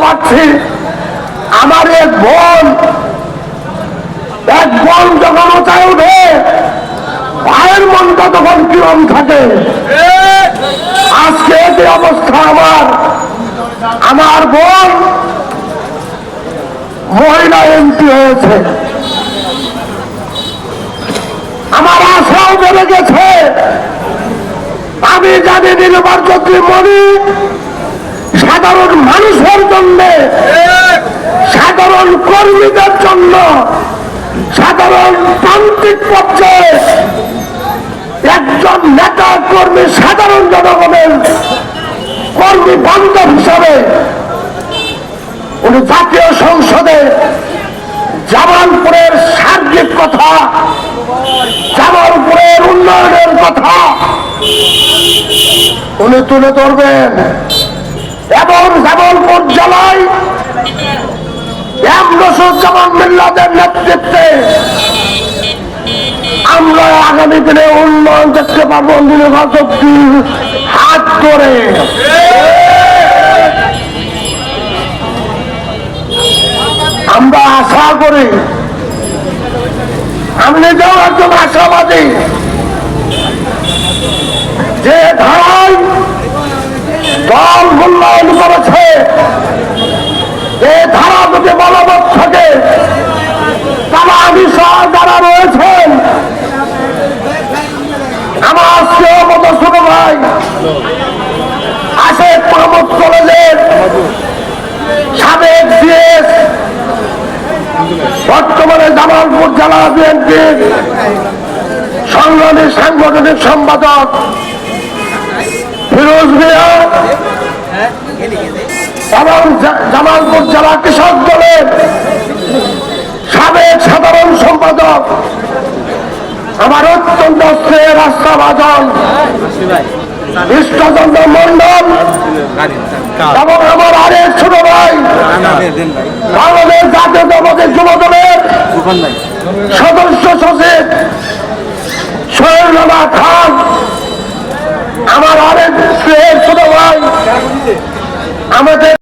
পাচ্ছি আমার এক বোন যখন ওটায় উঠে ভাইয়ের মনটা তখন কিরম থাকে। আজকে যে অবস্থা আমার বোন মহিলা এমপি হয়েছে, আমার আশাও বেড়ে গেছে। আমি জানি নির্বাচনী মনি সাধারণ মানুষের জন্য, সাধারণ কর্মীদের জন্য, সাধারণ প্রান্তিক পর্যায়ে একজন নেতা কর্মী, সাধারণ জনগণের কর্মী বান্ধব হিসাবে উনি জাতীয় সংসদে জামালপুরের সার্বিক কথা, জামালপুরের উন্নয়নের কথা উনি তুলে ধরবেন এবং জামালপুর জেলায় এমরুজ্জামান মিল্লাদের নেতৃত্বে আমরা আগামী দিনে উন্নয়ন দেখতে পাবো নির্বাচকদের হাত ধরে। আমরা আশা করি, আমি নিজেও একজন আশাবাদী, যে ধারায় দল মূল্যায়ন করেছে এই ধারা যদি বলবৎ থাকে তারা আমি সহ যারা রয়েছেন, আমার শ্রেয় মতো ছোট ভাই আশেক মাহমুদ কলেজের সাবেক সিএস, বর্তমানে জামালপুর জেলা বিএনপির সংগ্রামী সাংগঠনিক সম্পাদক ফিরোজ মিয়া এবং জামালপুর জেলা কৃষক দলের সাবেক সাধারণ সম্পাদক আমার অত্যন্ত শ্রেয় রাস্তাভাজন কৃষ্ণচন্দ্র মন্ডল এবং আমার আরেক ছোট ভাই বাংলাদেশ জাতীয়তাবাদী যুব দলের সদস্য সচিব সোহেল খান, আমার আরেক শ্রেয় ছোট ভাই আমাদের